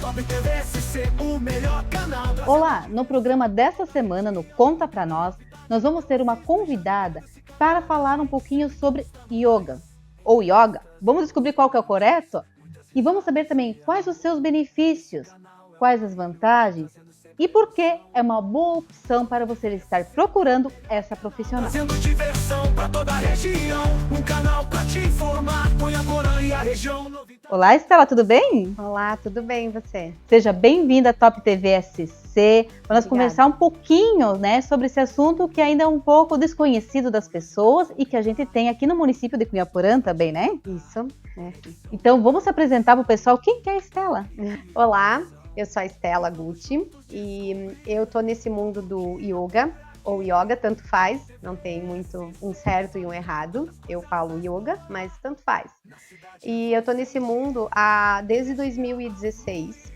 Top TV SC, o melhor canal. Olá, no programa dessa semana, no Conta Pra Nós, nós vamos ter uma convidada para falar um pouquinho sobre yoga, ou yoga. Vamos descobrir qual que é o correto? E vamos saber também quais os seus benefícios, quais as vantagens e por que é uma boa opção para você estar procurando essa profissional. Trazendo diversão pra toda a região, um canal pra te informar, põe a Porã e a região. Olá, Estela, tudo bem? Olá, tudo bem, e você? Seja bem-vinda à Top TV SC, para nós Obrigada. conversar um pouquinho, né, sobre esse assunto que ainda é um pouco desconhecido das pessoas e que a gente tem aqui no município de Cunhaporã também, né? Isso. Então, vamos se apresentar para o pessoal. Quem que é a Estela? Olá, eu sou a Estela Gucci e eu tô nesse mundo do yoga, ou yoga, tanto faz, não tem muito um certo e um errado. Eu falo yoga, mas tanto faz. E eu tô nesse mundo desde 2016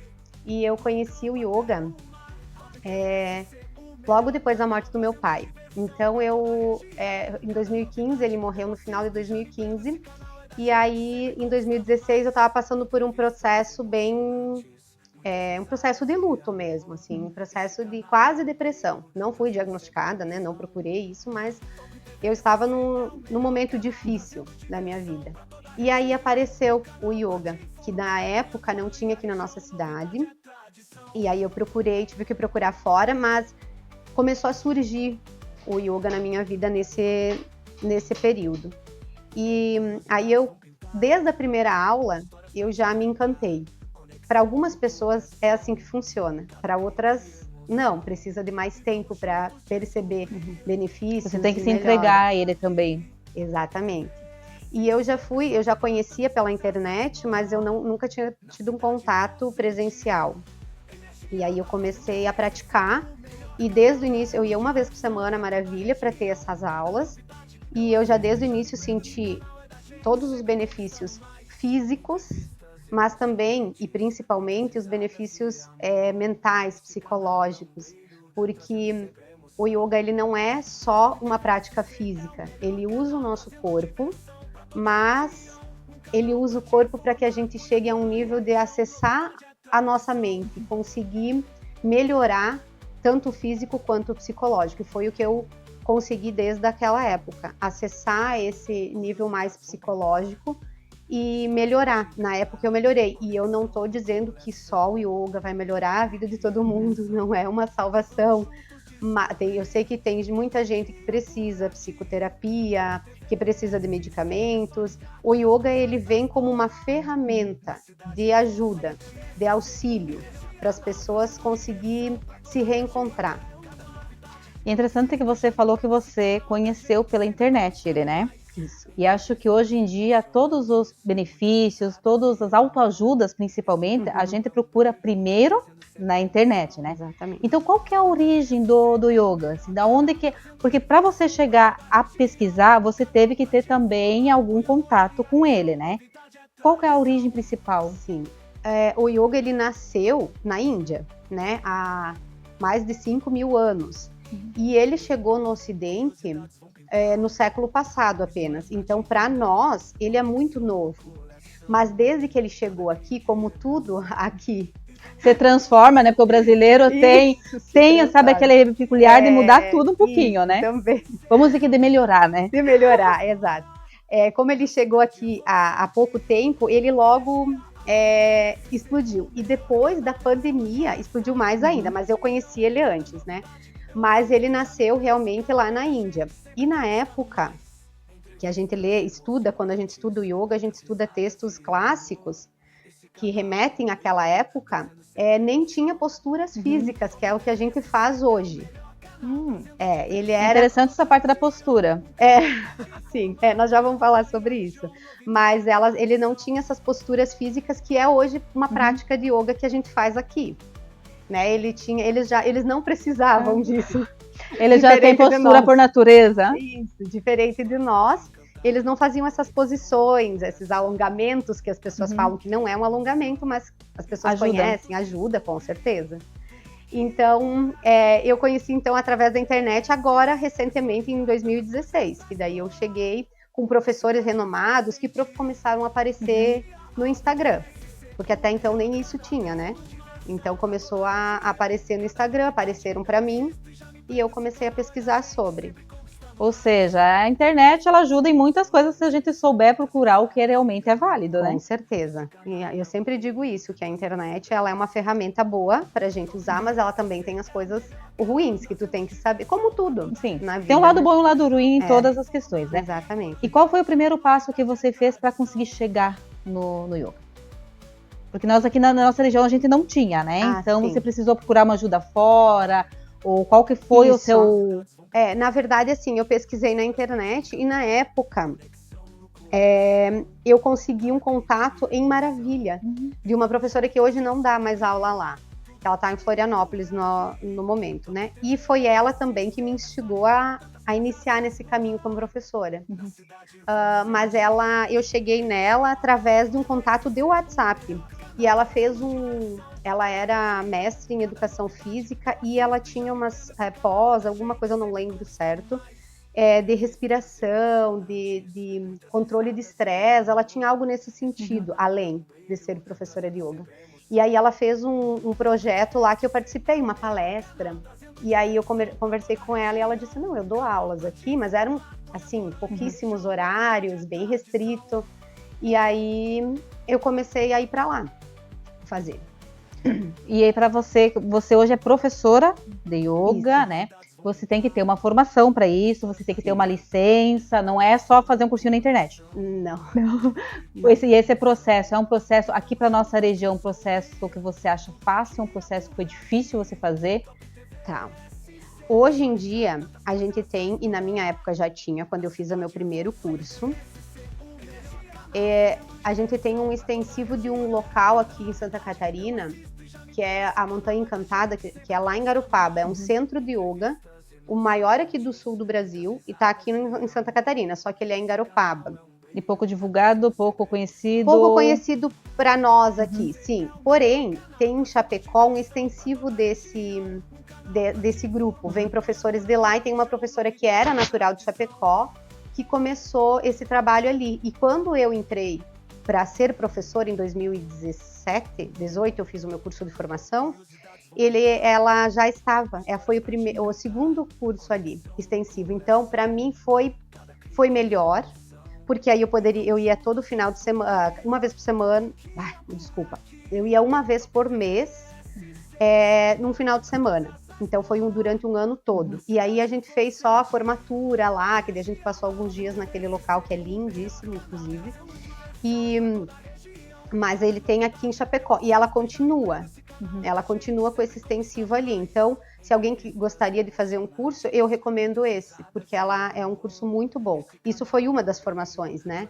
e eu conheci o yoga logo depois da morte do meu pai. Então, em 2015, ele morreu no final de 2015, e aí, em 2016, eu estava passando por um processo um processo de luto mesmo, assim, um processo de quase depressão. Não fui diagnosticada, né, não procurei isso, mas eu estava num momento difícil da minha vida. E aí apareceu o yoga, que na época não tinha aqui na nossa cidade, e aí eu tive que procurar fora, mas começou a surgir o yoga na minha vida nesse período. E aí desde a primeira aula, eu já me encantei. Para algumas pessoas é assim que funciona, para outras não, precisa de mais tempo para perceber benefícios. Você tem que se melhora. entregar a ele também. Exatamente. E eu já conhecia pela internet, mas eu nunca tinha tido um contato presencial. E aí eu comecei a praticar, e desde o início, eu ia uma vez por semana, maravilha, para ter essas aulas, e eu já desde o início senti todos os benefícios físicos, mas também, e principalmente, os benefícios mentais, psicológicos, porque o yoga ele não é só uma prática física, ele usa o nosso corpo, mas ele usa o corpo para que a gente chegue a um nível de acessar a nossa mente, conseguir melhorar tanto o físico quanto o psicológico. E foi o que eu consegui desde aquela época, acessar esse nível mais psicológico e melhorar. Na época eu melhorei, e eu não estou dizendo que só o yoga vai melhorar a vida de todo mundo, não é uma salvação. Eu sei que tem muita gente que precisa psicoterapia, que precisa de medicamentos. O yoga ele vem como uma ferramenta de ajuda, de auxílio, para as pessoas conseguirem se reencontrar. E é interessante que você falou que você conheceu pela internet ele, né? Isso. E acho que hoje em dia todos os benefícios, todas as autoajudas principalmente, a gente procura primeiro na internet, né? Exatamente. Então qual que é a origem do yoga? Assim, da onde que... Porque para você chegar a pesquisar, você teve que ter também algum contato com ele, né? Qual que é a origem principal? Sim. O yoga ele nasceu na Índia, né? Há mais de 5.000 anos. E ele chegou no Ocidente no século passado apenas. Então, para nós, ele é muito novo. Mas desde que ele chegou aqui, como tudo aqui... Você transforma, né? Porque o brasileiro tem sabe, aquele peculiar de mudar tudo um pouquinho, isso, né? Também. Vamos dizer que de melhorar, né? De melhorar, exato. Como ele chegou aqui há pouco tempo, ele logo explodiu. E depois da pandemia, explodiu mais ainda. Mas eu conheci ele antes, né? Mas ele nasceu realmente lá na Índia. E na época que a gente estuda, quando a gente estuda o yoga, a gente estuda textos clássicos que remetem àquela época, nem tinha posturas físicas, que é o que a gente faz hoje. Ele era... Interessante essa parte da postura. Sim, nós já vamos falar sobre isso. Mas ele não tinha essas posturas físicas que é hoje uma prática de yoga que a gente faz aqui. Né? Eles não precisavam disso. Ele já tem postura por natureza. Isso, diferente de nós. Eles não faziam essas posições, esses alongamentos que as pessoas falam que não é um alongamento, mas as pessoas conhecem, ajuda, com certeza. Então, eu conheci então através da internet agora, recentemente, em 2016, que daí eu cheguei com professores renomados que começaram a aparecer no Instagram. porque até então nem isso tinha, né? Então começou a aparecer no Instagram, apareceram para mim e eu comecei a pesquisar sobre. Ou seja, a internet ela ajuda em muitas coisas se a gente souber procurar o que realmente é válido, né? Com certeza. E eu sempre digo isso, que a internet ela é uma ferramenta boa para a gente usar, mas ela também tem as coisas ruins que tu tem que saber, como tudo. Sim, na vida, tem um lado né? bom e um lado ruim em É. todas as questões, né? Exatamente. E qual foi o primeiro passo que você fez para conseguir chegar no yoga? Porque nós aqui na nossa região a gente não tinha, né? Então sim. você precisou procurar uma ajuda fora, ou qual que foi o Isso. seu... Na verdade, assim, eu pesquisei na internet e na época eu consegui um contato em Maravilha, de uma professora que hoje não dá mais aula lá. Ela está em Florianópolis no momento, né? E foi ela também que me instigou a iniciar nesse caminho como professora. Mas eu cheguei nela através de um contato de WhatsApp. E ela fez ela era mestre em educação física e ela tinha umas pós, alguma coisa, eu não lembro certo, de respiração, de controle de estresse, ela tinha algo nesse sentido, além de ser professora de yoga. E aí ela fez um projeto lá que eu participei, uma palestra, e aí eu conversei com ela e ela disse, não, eu dou aulas aqui, mas eram, assim, pouquíssimos horários, bem restrito, e aí eu comecei a ir para lá fazer. E aí para você hoje é professora de yoga, Isso. né? Você tem que ter uma formação para isso, você tem que ter uma licença, não é só fazer um cursinho na internet. Não. Esse processo é um processo, aqui para nossa região, um processo que você acha fácil, um processo que foi difícil você fazer? Tá. Hoje em dia, a gente tem, e na minha época já tinha, quando eu fiz o meu primeiro curso, a gente tem um extensivo de um local aqui em Santa Catarina, que é a Montanha Encantada, que é lá em Garopaba, é um centro de yoga, o maior aqui do sul do Brasil, e tá aqui em Santa Catarina, só que ele é em Garopaba. E pouco divulgado, pouco conhecido? Pouco conhecido para nós aqui, sim. Porém, tem em Chapecó um extensivo desse grupo. Vem professores de lá e tem uma professora que era natural de Chapecó, que começou esse trabalho ali. E quando eu entrei para ser professora em 2017, 18, eu fiz o meu curso de formação, ela já estava, foi o segundo curso ali, extensivo. Então, para mim foi melhor, porque aí eu ia todo final de semana, uma vez por semana, eu ia uma vez por mês, num final de semana. Então foi durante um ano todo. E aí a gente fez só a formatura lá, que daí a gente passou alguns dias naquele local que é lindíssimo, inclusive. Mas ele tem aqui em Chapecó. E ela continua. Ela continua com esse extensivo ali. Então, se alguém que gostaria de fazer um curso, eu recomendo esse, porque ela é um curso muito bom. Isso foi uma das formações, né,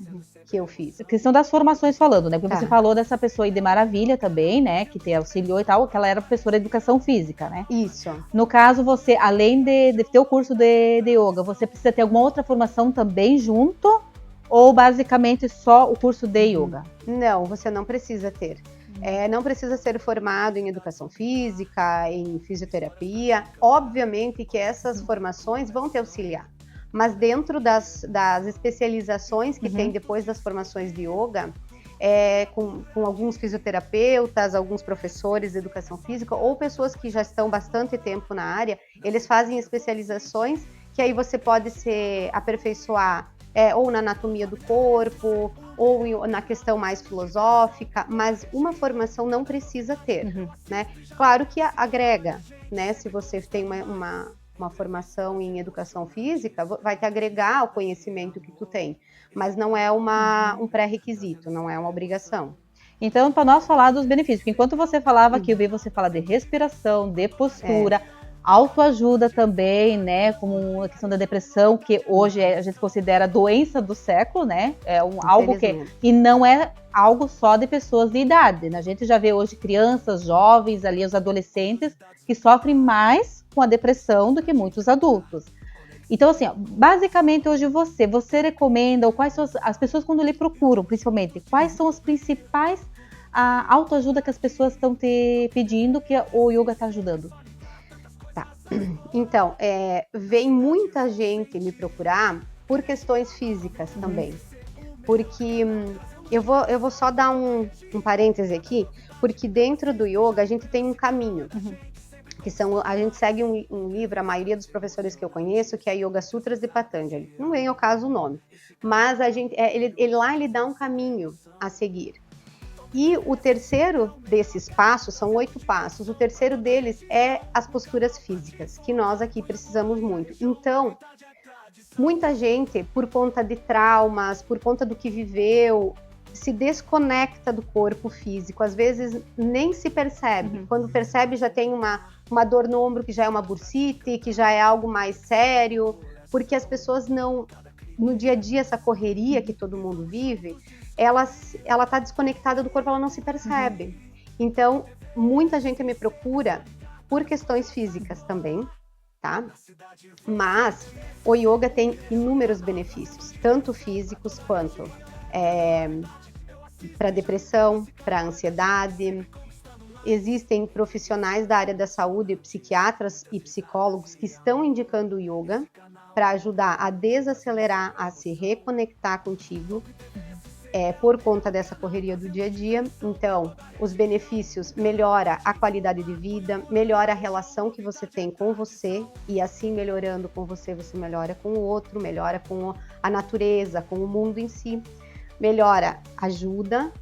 que eu fiz. A questão das formações falando, né? Porque Tá. você falou dessa pessoa aí de Maravilha também, né? Que te auxiliou e tal, que ela era professora de educação física, né? Isso. No caso, você, além de ter o curso de yoga, você precisa ter alguma outra formação também junto? Ou basicamente só o curso de yoga? Não, você não precisa ter. Não precisa ser formado em educação física, em fisioterapia. Obviamente que essas formações vão te auxiliar. Mas dentro das especializações que tem depois das formações de yoga, com alguns fisioterapeutas, alguns professores de educação física ou pessoas que já estão bastante tempo na área, eles fazem especializações que aí você pode se aperfeiçoar ou na anatomia do corpo, ou na questão mais filosófica, mas uma formação não precisa ter, né? Claro que agrega, né? Se você tem uma formação em educação física, vai te agregar ao conhecimento que tu tem, mas não é um pré-requisito, não é uma obrigação. Então, para nós falar dos benefícios, porque enquanto você falava aqui, eu vi você falar de respiração, de postura, autoajuda também, né, como a questão da depressão, que hoje a gente considera doença do século, né, algo que, e não é algo só de pessoas de idade, né? A gente já vê hoje crianças, jovens, ali os adolescentes, que sofrem mais com a depressão do que muitos adultos. Então, assim, ó, basicamente hoje você recomenda, ou quais são as pessoas quando lhe procuram, principalmente, quais são as principais autoajuda que as pessoas estão te pedindo que o yoga está ajudando? Tá. Então, vem muita gente me procurar por questões físicas também. Porque Eu vou só dar um parêntese aqui, porque dentro do yoga a gente tem um caminho. A gente segue um livro, a maioria dos professores que eu conheço, que é Yoga Sutras de Patanjali. Não vem ao caso o nome, mas ele dá um caminho a seguir. E o terceiro desses passos, são 8 passos, o terceiro deles é as posturas físicas, que nós aqui precisamos muito. Então, muita gente, por conta de traumas, por conta do que viveu, se desconecta do corpo físico, às vezes nem se percebe. Quando percebe, já tem uma dor no ombro que já é uma bursite, que já é algo mais sério, porque as pessoas não, no dia a dia, essa correria que todo mundo vive, ela está desconectada do corpo, ela não se percebe. Então, muita gente me procura por questões físicas também, tá? Mas o yoga tem inúmeros benefícios, tanto físicos quanto para depressão, para ansiedade. Existem profissionais da área da saúde, psiquiatras e psicólogos que estão indicando o yoga para ajudar a desacelerar, a se reconectar contigo por conta dessa correria do dia a dia. Então, os benefícios: melhora a qualidade de vida, melhora a relação que você tem com você, e assim melhorando com você, você melhora com o outro, melhora com a natureza, com o mundo em si. Melhora, ajuda,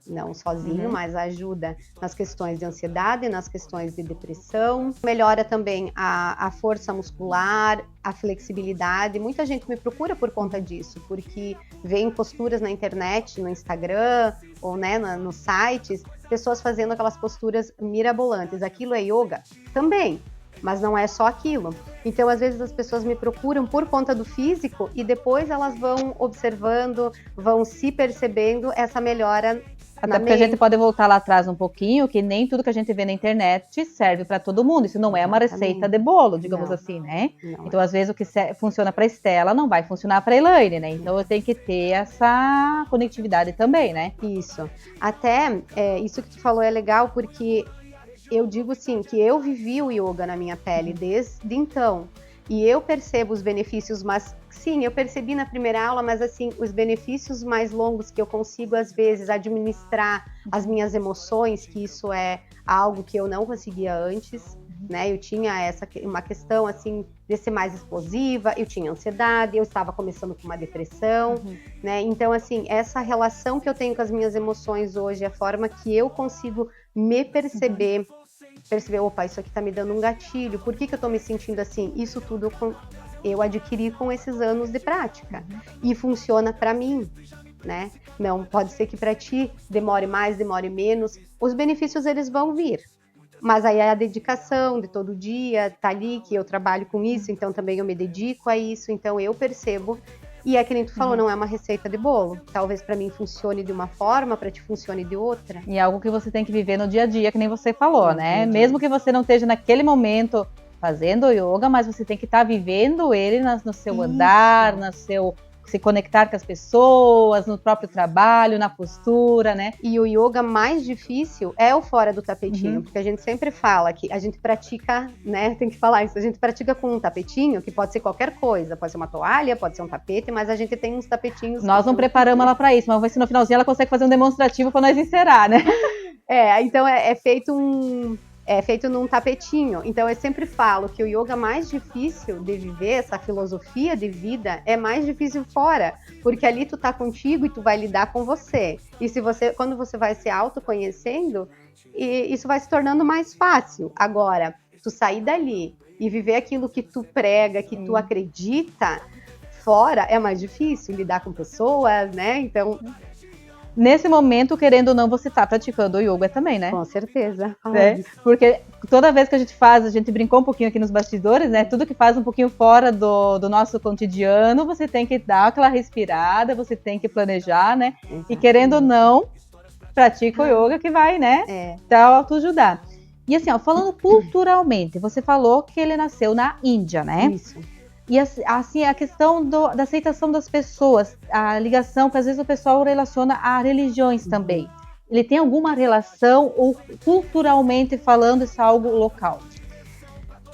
não sozinho, mas ajuda nas questões de ansiedade, nas questões de depressão. Melhora também a força muscular, a flexibilidade. Muita gente me procura por conta disso, porque vem posturas na internet, no Instagram, ou nos sites, pessoas fazendo aquelas posturas mirabolantes. Aquilo é yoga? Também. Mas não é só aquilo. Então, às vezes, as pessoas me procuram por conta do físico e depois elas vão observando, vão se percebendo essa melhora. Até porque a gente pode voltar lá atrás um pouquinho, que nem tudo que a gente vê na internet serve para todo mundo. Isso não é uma receita de bolo, digamos assim, né? Então, às vezes, o que funciona para a Estela não vai funcionar para a Elaine, né? Então, eu tenho que ter essa conectividade também, né? Isso. Até, isso que tu falou é legal, porque eu digo assim, que eu vivi o yoga na minha pele desde então, e eu percebo os benefícios, mas sim, eu percebi na primeira aula, mas assim, os benefícios mais longos que eu consigo, às vezes, administrar as minhas emoções, que isso é algo que eu não conseguia antes, né? Eu tinha uma questão, assim, de ser mais explosiva, eu tinha ansiedade, eu estava começando com uma depressão, né? Então, assim, essa relação que eu tenho com as minhas emoções hoje, a forma que eu consigo me perceber, opa, isso aqui tá me dando um gatilho, por que eu tô me sentindo assim? Isso tudo eu adquiri com esses anos de prática, e funciona para mim, né? Não, pode ser que para ti demore mais, demore menos, os benefícios eles vão vir, mas aí é a dedicação de todo dia, tá ali, que eu trabalho com isso, então também eu me dedico a isso, então eu percebo. E é que nem tu falou, não é uma receita de bolo. Talvez para mim funcione de uma forma, para ti funcione de outra. E é algo que você tem que viver no dia a dia, que nem você falou, né? Mesmo que você não esteja naquele momento fazendo yoga, mas você tem que estar vivendo ele no seu andar, se conectar com as pessoas, no próprio trabalho, na postura, né? E o yoga mais difícil é o fora do tapetinho, porque a gente sempre fala que a gente pratica, né? Tem que falar isso, a gente pratica com um tapetinho, que pode ser qualquer coisa, pode ser uma toalha, pode ser um tapete, mas a gente tem uns tapetinhos. Nós não preparamos ela para isso, mas vamos ver se no finalzinho ela consegue fazer um demonstrativo para nós encerrar, né? Então é feito num tapetinho. Então eu sempre falo que o yoga mais difícil de viver, essa filosofia de vida, é mais difícil fora, porque ali tu tá contigo e tu vai lidar com você. E quando você vai se autoconhecendo, isso vai se tornando mais fácil. Agora, tu sair dali e viver aquilo que tu prega, que tu acredita, fora é mais difícil lidar com pessoas, né? Então, nesse momento, querendo ou não, você está praticando o yoga também, né? Com certeza. Porque toda vez que a gente brincou um pouquinho aqui nos bastidores, né? Tudo que faz um pouquinho fora do nosso cotidiano, você tem que dar aquela respirada, você tem que planejar, né? Exatamente. E querendo ou não, pratica o yoga que vai, né? Autoajudar. E assim, falando culturalmente, você falou que ele nasceu na Índia, né? Isso. E assim, a questão da aceitação das pessoas, a ligação que às vezes o pessoal relaciona a religiões também. Ele tem alguma relação ou culturalmente falando isso é algo local?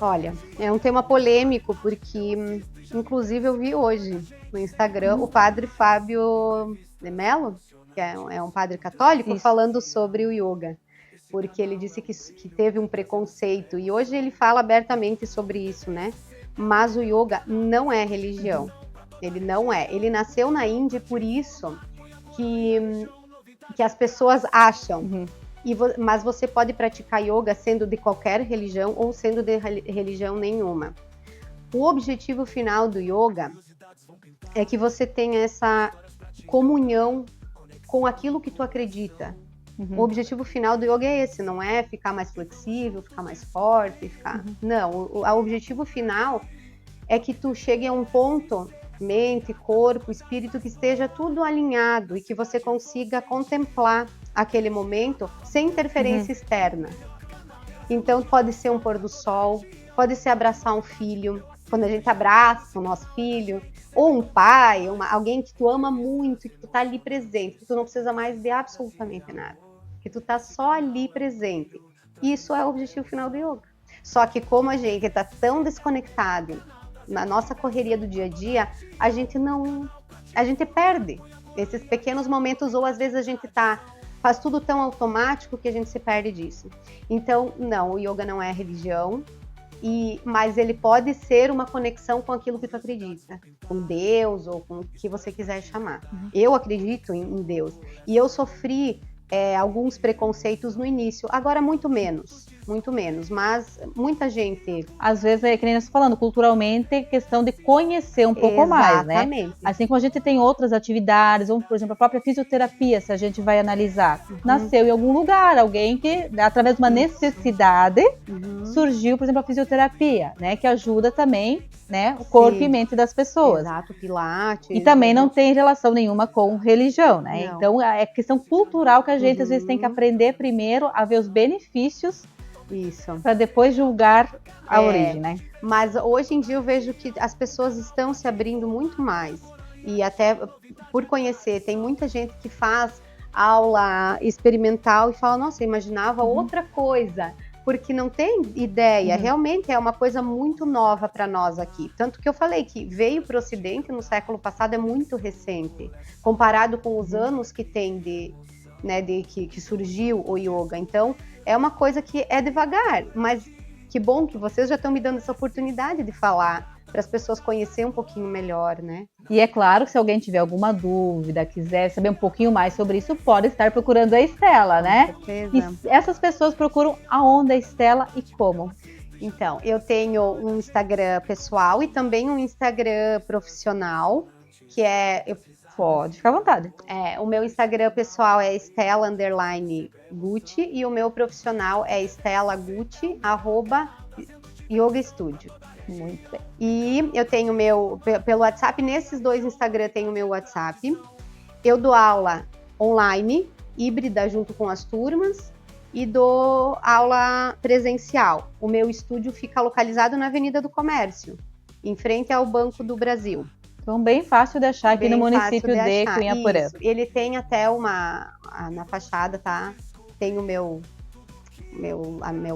Olha, é um tema polêmico porque, inclusive, eu vi hoje no Instagram o padre Fábio de Mello, que é um padre católico, Isso. falando sobre o yoga. Porque ele disse que teve um preconceito, e hoje ele fala abertamente sobre isso, né? Mas o yoga não é religião. Ele não é. Ele nasceu na Índia, e por isso que as pessoas acham. Mas você pode praticar yoga sendo de qualquer religião ou sendo de religião nenhuma. O objetivo final do yoga é que você tenha essa comunhão com aquilo que tu acredita. O objetivo final do yoga é esse, não é ficar mais flexível, ficar mais forte, Não, o objetivo final é que tu chegue a um ponto, mente, corpo, espírito, que esteja tudo alinhado e que você consiga contemplar aquele momento sem interferência externa. Então pode ser um pôr do sol, pode ser abraçar um filho, quando a gente abraça o nosso filho, ou um pai, alguém que tu ama muito, que tu tá ali presente, que tu não precisa mais de absolutamente nada, que tu tá só ali presente. Isso é o objetivo final do yoga. Só que como a gente tá tão desconectado na nossa correria do dia a dia, a gente perde esses pequenos momentos, ou às vezes a gente faz tudo tão automático que a gente se perde disso. Então, não, o yoga não é religião, mas ele pode ser uma conexão com aquilo que tu acredita, com Deus ou com o que você quiser chamar. Eu acredito em Deus, e eu sofri alguns preconceitos no início, agora muito menos, mas muita gente... Às vezes, é que nem nós falando, culturalmente é questão de conhecer um pouco mais, né? Exatamente. Assim como a gente tem outras atividades, ou, por exemplo, a própria fisioterapia, se a gente vai analisar, nasceu em algum lugar, alguém que, através de uma necessidade, surgiu, por exemplo, a fisioterapia, né? Que ajuda também, né, o corpo e mente das pessoas. Exato, pilates. E também não tem relação nenhuma com religião, né? Não. Então, é questão cultural que a gente, às vezes, tem que aprender primeiro a ver os benefícios, isso, para depois julgar a origem, né? Mas hoje em dia eu vejo que as pessoas estão se abrindo muito mais. E até por conhecer, tem muita gente que faz aula experimental e fala, nossa, eu imaginava outra coisa, porque não tem ideia. Realmente é uma coisa muito nova para nós aqui. Tanto que eu falei que veio para o Ocidente no século passado, é muito recente, comparado com os anos que tem que surgiu o yoga. Então, é uma coisa que é devagar, mas que bom que vocês já estão me dando essa oportunidade de falar, para as pessoas conhecerem um pouquinho melhor, né? E é claro que se alguém tiver alguma dúvida, quiser saber um pouquinho mais sobre isso, pode estar procurando a Estela, né? Com certeza. E essas pessoas procuram aonde a Estela e como? Então, eu tenho um Instagram pessoal e também um Instagram profissional, que Pode ficar à vontade. O meu Instagram pessoal é Stella_Gucci e o meu profissional é @Yoga Studio. Muito bem. E eu tenho pelo WhatsApp, nesses dois Instagram tem o meu WhatsApp. Eu dou aula online, híbrida junto com as turmas, e dou aula presencial. O meu estúdio fica localizado na Avenida do Comércio, em frente ao Banco do Brasil. Então, bem fácil de achar aqui no município de achar. Cunhaporã. Isso. Ele tem até na fachada, tá? Tem o meu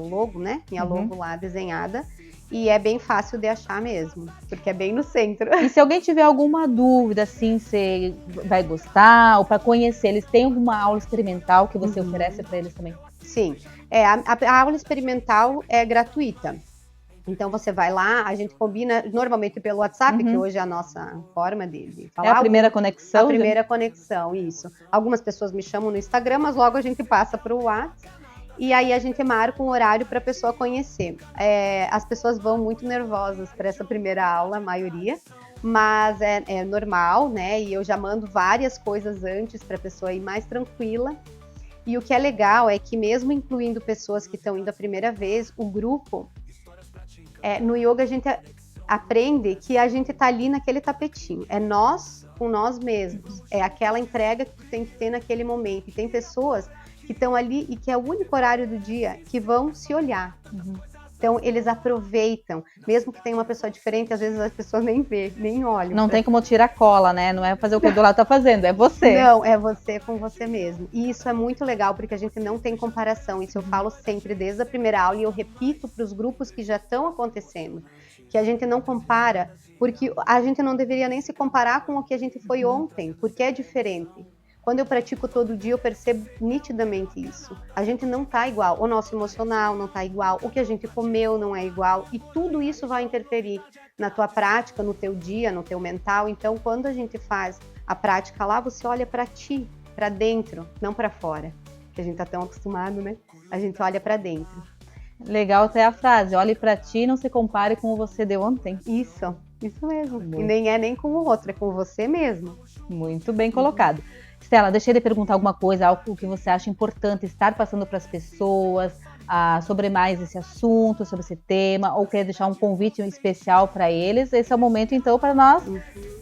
logo, né? Minha logo lá desenhada. E é bem fácil de achar mesmo, porque é bem no centro. E se alguém tiver alguma dúvida, assim, se vai gostar ou para conhecer, eles têm alguma aula experimental que você oferece para eles também? Sim. A aula experimental é gratuita. Então você vai lá, a gente combina normalmente pelo WhatsApp, que hoje é a nossa forma de falar. É a primeira conexão? A primeira conexão, isso. Algumas pessoas me chamam no Instagram, mas logo a gente passa para o WhatsApp. E aí a gente marca um horário para a pessoa conhecer. As pessoas vão muito nervosas para essa primeira aula, a maioria, mas é normal, né? E eu já mando várias coisas antes para a pessoa ir mais tranquila. E o que é legal é que mesmo incluindo pessoas que estão indo a primeira vez, o grupo... no yoga a gente aprende que a gente tá ali naquele tapetinho. É nós com nós mesmos. É aquela entrega que tu tem que ter naquele momento. E tem pessoas que estão ali e que é o único horário do dia que vão se olhar. Então, eles aproveitam. Mesmo que tenha uma pessoa diferente, às vezes as pessoas nem olham. Não tem como tirar cola, né? Não é fazer o que o do lado tá fazendo, é você. Não, é você com você mesmo. E isso é muito legal, porque a gente não tem comparação. Isso eu falo sempre desde a primeira aula e eu repito para os grupos que já estão acontecendo. Que a gente não compara, porque a gente não deveria nem se comparar com o que a gente foi ontem, porque é diferente. Quando eu pratico todo dia, eu percebo nitidamente isso. A gente não tá igual, o nosso emocional não tá igual, o que a gente comeu não é igual, e tudo isso vai interferir na tua prática, no teu dia, no teu mental. Então, quando a gente faz a prática lá, você olha para ti, para dentro, não para fora, que a gente tá tão acostumado, né? A gente olha para dentro. Legal até a frase, olhe para ti e não se compare com o você de ontem. Isso mesmo. Muito. E nem é nem com o outro, é com você mesmo. Muito bem colocado. Stella, deixei de perguntar alguma coisa, algo que você acha importante estar passando para as pessoas, sobre mais esse assunto, sobre esse tema, ou quer deixar um convite especial para eles. Esse é o momento, então, para nós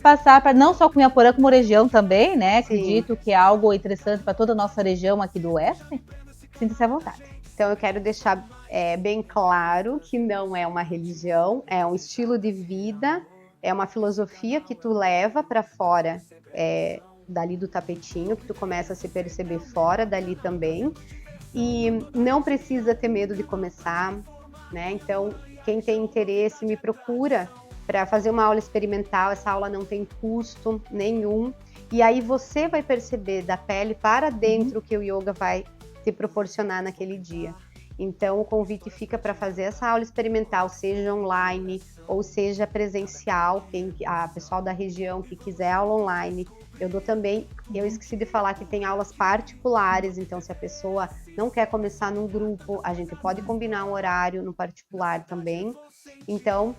passar para não só Cunhaporã, como região também, né? Sim. Acredito que é algo interessante para toda a nossa região aqui do Oeste. Sinta-se à vontade. Então, eu quero deixar bem claro que não é uma religião, é um estilo de vida, é uma filosofia que tu leva para fora dali do tapetinho, que tu começa a se perceber fora dali também. E não precisa ter medo de começar, né? Então, quem tem interesse, me procura para fazer uma aula experimental. Essa aula não tem custo nenhum. E aí você vai perceber da pele para dentro o que o yoga vai te proporcionar naquele dia. Então, o convite fica para fazer essa aula experimental, seja online ou seja presencial. A pessoal da região que quiser aula online, eu dou também. Eu esqueci de falar que tem aulas particulares, então se a pessoa não quer começar num grupo, a gente pode combinar um horário no particular também. Então,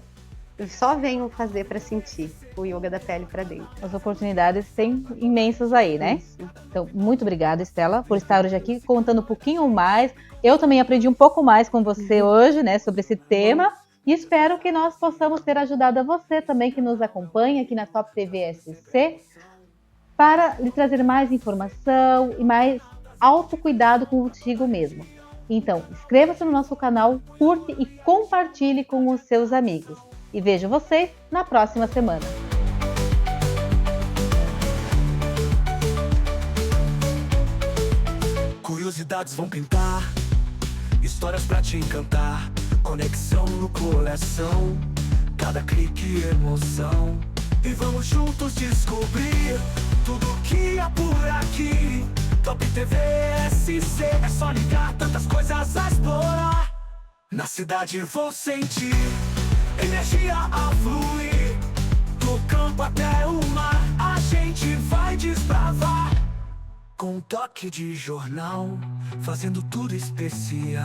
só venham fazer para sentir o yoga da pele para dentro. As oportunidades têm imensas aí, né? Isso. Então, muito obrigada, Stella, por estar hoje aqui contando um pouquinho mais. Eu também aprendi um pouco mais com você hoje, né, sobre esse tema. E espero que nós possamos ter ajudado a você também que nos acompanha aqui na Top TV SC para lhe trazer mais informação e mais autocuidado contigo mesmo. Então, inscreva-se no nosso canal, curte e compartilhe com os seus amigos. E vejo vocês na próxima semana. Curiosidades vão pintar, histórias pra te encantar, conexão no coração, cada clique emoção. E vamos juntos descobrir tudo que há por aqui. Top TV SC, é só ligar, tantas coisas a explorar. Na cidade vou sentir energia a fluir, do campo até o mar, a gente vai desbravar. Com um toque de jornal, fazendo tudo especial.